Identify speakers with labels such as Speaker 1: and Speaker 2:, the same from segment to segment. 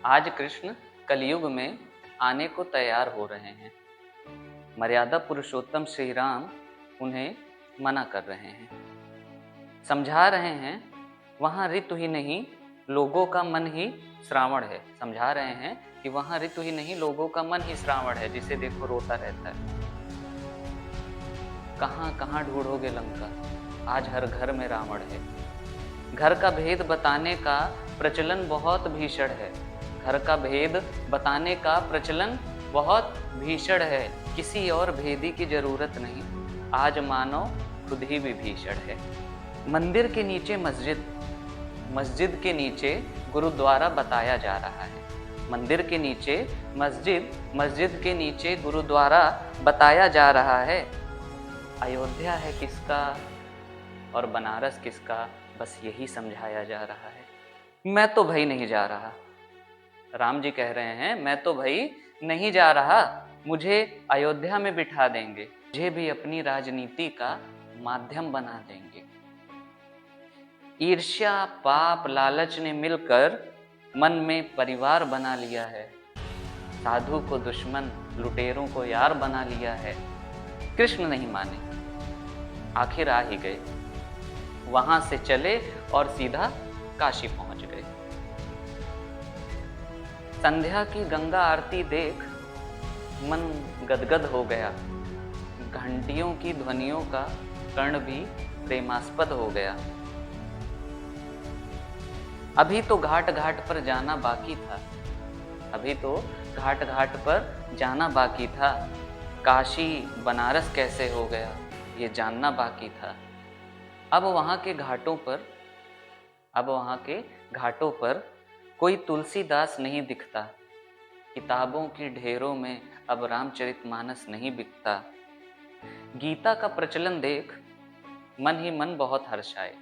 Speaker 1: आज कृष्ण कलयुग में आने को तैयार हो रहे हैं। मर्यादा पुरुषोत्तम श्री राम उन्हें मना कर रहे हैं, समझा रहे हैं वहाँ ऋतु ही नहीं लोगों का मन ही श्रावण है। समझा रहे हैं कि वहाँ ऋतु ही नहीं लोगों का मन ही श्रावण है, जिसे देखो रोता रहता है। कहाँ कहाँ ढूंढोगे लंका, आज हर घर में रावण है। घर का भेद बताने का प्रचलन बहुत भीषण है। घर का भेद बताने का प्रचलन बहुत भीषण है। किसी और भेदी की जरूरत नहीं, आज मानो खुद ही विभीषण है। मंदिर के नीचे मस्जिद, मस्जिद के नीचे गुरुद्वारा बताया जा रहा है। मंदिर के नीचे मस्जिद, मस्जिद के नीचे गुरुद्वारा बताया जा रहा है। अयोध्या है किसका और बनारस किसका, बस यही समझाया जा रहा है। मैं तो भाई नहीं जा रहा। राम जी कह रहे हैं मैं तो भाई नहीं जा रहा, मुझे अयोध्या में बिठा देंगे, मुझे भी अपनी राजनीति का माध्यम बना देंगे। ईर्ष्या पाप लालच ने मिलकर मन में परिवार बना लिया है। साधु को दुश्मन, लुटेरों को यार बना लिया है। कृष्ण नहीं माने, आखिर आ ही गए। वहां से चले और सीधा काशी पहुंच गए। संध्या की गंगा आरती देख मन गदगद हो गया। घंटियों की ध्वनियों का कर्ण भी प्रेमास्पद हो गया। अभी तो घाट घाट पर जाना बाकी था, अभी तो घाट घाट पर जाना बाकी था। काशी बनारस कैसे हो गया ये जानना बाकी था। अब वहां के घाटों पर कोई तुलसीदास नहीं दिखता। किताबों की ढेरों में अब रामचरितमानस नहीं बिकता। गीता का प्रचलन देख मन ही मन बहुत हर्षाए।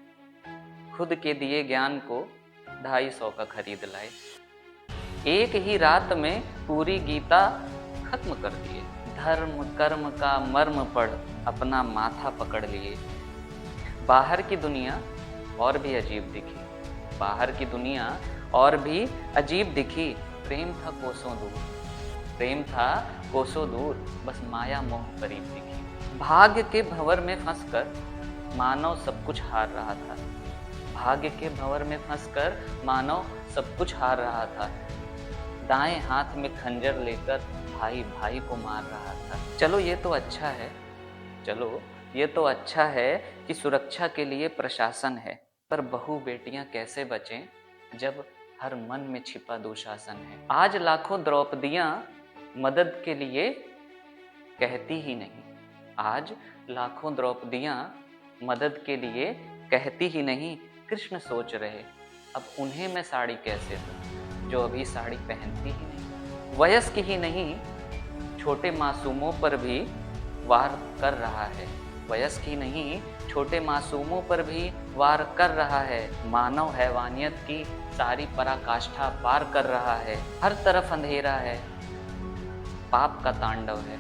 Speaker 1: खुद के दिए ज्ञान को 250 का खरीद लाए। एक ही रात में पूरी गीता खत्म कर दिए। धर्म कर्म का मर्म पढ़ अपना माथा पकड़ लिए। बाहर की दुनिया और भी अजीब दिखी, बाहर की दुनिया और भी अजीब दिखी। प्रेम था कोसों दूर, प्रेम था कोसों दूर, बस माया मोह करीब दिखी। भाग्य के भंवर में फंसकर मानव सब कुछ हार रहा था। भाग्य के भंवर में फंसकर मानव सब कुछ हार रहा था। दाएं हाथ में खंजर लेकर भाई भाई को मार रहा था। चलो ये तो अच्छा है, चलो ये तो अच्छा है कि सुरक्षा के लिए प्रशासन है, पर बहू बेटियां कैसे बचें जब हर मन में छिपा दुशासन है। आज लाखों द्रौपदियां मदद के लिए कहती ही नहीं, आज लाखों द्रौपदियां मदद के लिए कहती ही नहीं। कृष्ण सोच रहे अब उन्हें मैं साड़ी कैसे दूं जो अभी साड़ी पहनती ही नहीं। वयस्क ही नहीं छोटे मासूमों पर भी वार कर रहा है। वयस्क ही नहीं छोटे मासूमों पर भी वार कर रहा है। मानव हैवानियत की सारी पराकाष्ठा पार कर रहा है। हर तरफ अंधेरा है, पाप का तांडव है।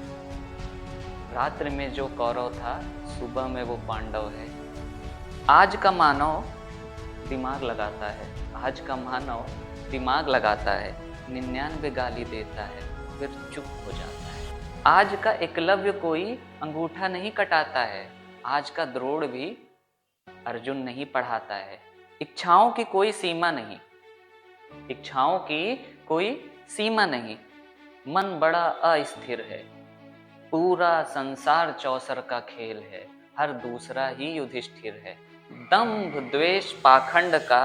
Speaker 1: रात्रि में जो कौरव था सुबह में वो पांडव है। आज का मानव दिमाग लगाता है, आज का मानव दिमाग लगाता है। 99 गाली देता है फिर चुप हो जाता है। आज का एकलव्य कोई अंगूठा नहीं कटाता है। आज का द्रोण भी अर्जुन नहीं पढ़ाता है। इच्छाओं की कोई सीमा नहीं, इच्छाओं की कोई सीमा नहीं। मन बड़ा अस्थिर है, पूरा संसार चौसर का खेल है, हर दूसरा ही युधिष्ठिर है। दंभ द्वेष पाखंड का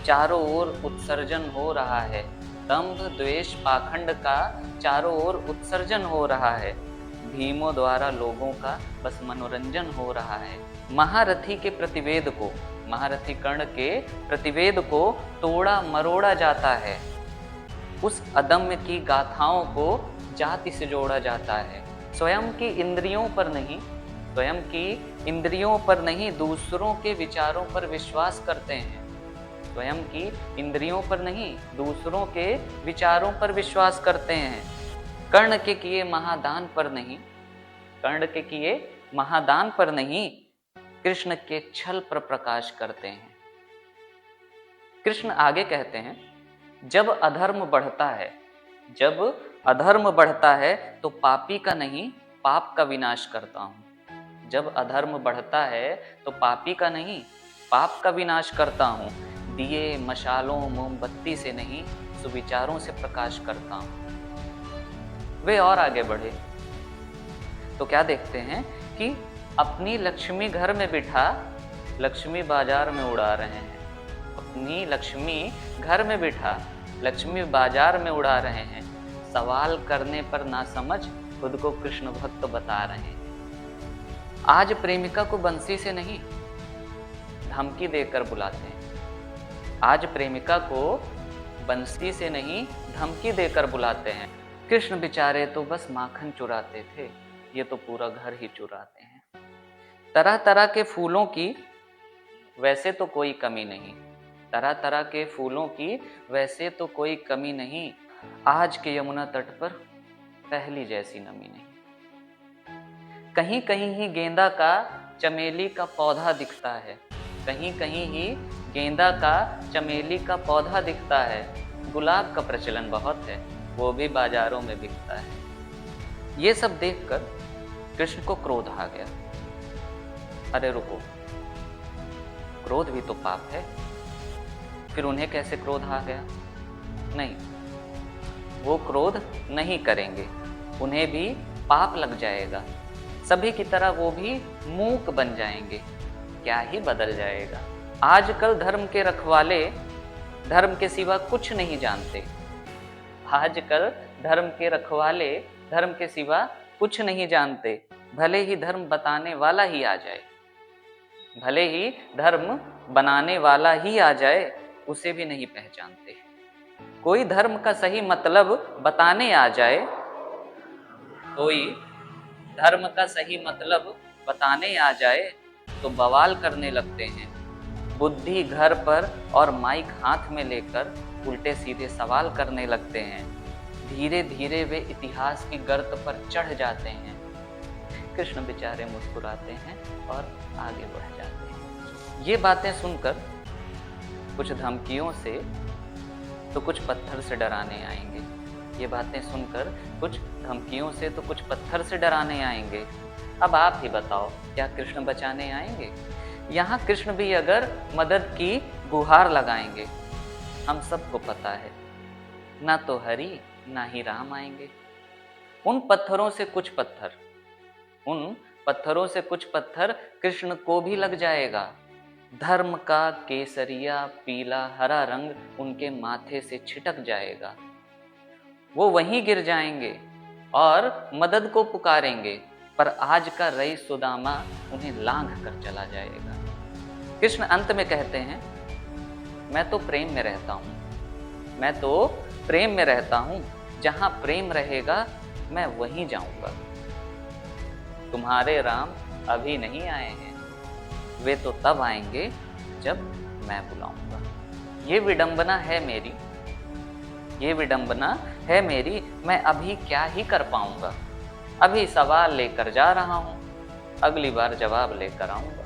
Speaker 1: चारों ओर उत्सर्जन हो रहा है। दंभ द्वेष पाखंड का चारों ओर उत्सर्जन हो रहा है। भीमों द्वारा लोगों का बस मनोरंजन हो रहा है। महारथी के प्रतिवेद को, महारथी कर्ण के प्रतिवेद को तोड़ा मरोड़ा जाता है। उस अदम्य की गाथाओं को जाति से जोड़ा जाता है। स्वयं की इंद्रियों पर नहीं, स्वयं की इंद्रियों पर नहीं दूसरों के विचारों पर विश्वास करते हैं। स्वयं की इंद्रियों पर नहीं दूसरों के विचारों पर विश्वास करते हैं। कर्ण के किए महादान पर नहीं, कर्ण के किए महादान पर नहीं, कृष्ण के छल पर प्रकाश करते हैं। कृष्ण आगे कहते हैं जब अधर्म बढ़ता है, जब अधर्म बढ़ता है तो पापी का नहीं पाप का विनाश करता हूँ। जब अधर्म बढ़ता है तो पापी का नहीं पाप का विनाश करता हूँ। दिए मशालों मोमबत्ती से नहीं सुविचारों से प्रकाश करता हूँ। वे और आगे बढ़े तो क्या देखते हैं कि अपनी लक्ष्मी घर में बिठा लक्ष्मी बाजार में उड़ा रहे हैं। अपनी लक्ष्मी घर में बिठा लक्ष्मी बाजार में उड़ा रहे हैं। सवाल करने पर ना समझ खुद को कृष्ण भक्त बता रहे हैं। आज प्रेमिका को बंसी से नहीं धमकी देकर बुलाते हैं। आज प्रेमिका को बंसी से नहीं धमकी देकर बुलाते हैं। कृष्ण बेचारे तो बस माखन चुराते थे, ये तो पूरा घर ही चुराते हैं। तरह तरह के फूलों की वैसे तो कोई कमी नहीं, तरह तरह के फूलों की वैसे तो कोई कमी नहीं। आज के यमुना तट पर पहली जैसी नमी नहीं। कहीं कहीं ही गेंदा का चमेली का पौधा दिखता है। कहीं कहीं ही गेंदा का चमेली का पौधा दिखता है। गुलाब का प्रचलन बहुत है, वो भी बाजारों में बिकता है। ये सब देखकर कृष्ण को क्रोध आ गया। अरे रुको, क्रोध भी तो पाप है। फिर उन्हें कैसे क्रोध आ गया? नहीं, वो क्रोध नहीं करेंगे, उन्हें भी पाप लग जाएगा। सभी की तरह वो भी मूक बन जाएंगे। क्या ही बदल जाएगा। आजकल धर्म के रखवाले धर्म के सिवा कुछ नहीं जानते। आजकल धर्म के रखवाले धर्म के सिवा कुछ नहीं जानते। भले ही धर्म बताने वाला ही आ जाए, भले ही धर्म बनाने वाला ही आ जाए, उसे भी नहीं पहचानते। कोई धर्म का सही मतलब बताने आ जाए, कोई धर्म का सही मतलब बताने आ जाए तो बवाल करने लगते हैं। बुद्धि घर पर और माइक हाथ में लेकर उल्टे सीधे सवाल करने लगते हैं। धीरे धीरे वे इतिहास की गर्त पर चढ़ जाते हैं। कृष्ण बेचारे मुस्कुराते हैं और आगे बढ़ जाते हैं। ये बातें सुनकर कुछ धमकियों से तो कुछ पत्थर से डराने आएंगे। ये बातें सुनकर कुछ धमकियों से तो कुछ पत्थर से डराने आएंगे। अब आप ही बताओ, क्या कृष्ण बचाने आएंगे? यहाँ कृष्ण भी अगर मदद की गुहार लगाएंगे, हम सबको पता है ना तो हरि ना ही राम आएंगे। उन पत्थरों से कुछ पत्थर, उन पत्थरों से कुछ पत्थर कृष्ण को भी लग जाएगा। धर्म का केसरिया पीला हरा रंग उनके माथे से छिटक जाएगा। वो वहीं गिर जाएंगे और मदद को पुकारेंगे, पर आज का रईस सुदामा उन्हें लांघ कर चला जाएगा। कृष्ण अंत में कहते हैं, मैं तो प्रेम में रहता हूँ, मैं तो प्रेम में रहता हूँ। जहाँ प्रेम रहेगा मैं वहीं जाऊंगा। तुम्हारे राम अभी नहीं आए हैं, वे तो तब आएंगे जब मैं बुलाऊंगा। ये विडंबना है मेरी, ये विडंबना है मेरी। मैं अभी क्या ही कर पाऊंगा। अभी सवाल लेकर जा रहा हूं, अगली बार जवाब लेकर आऊंगा।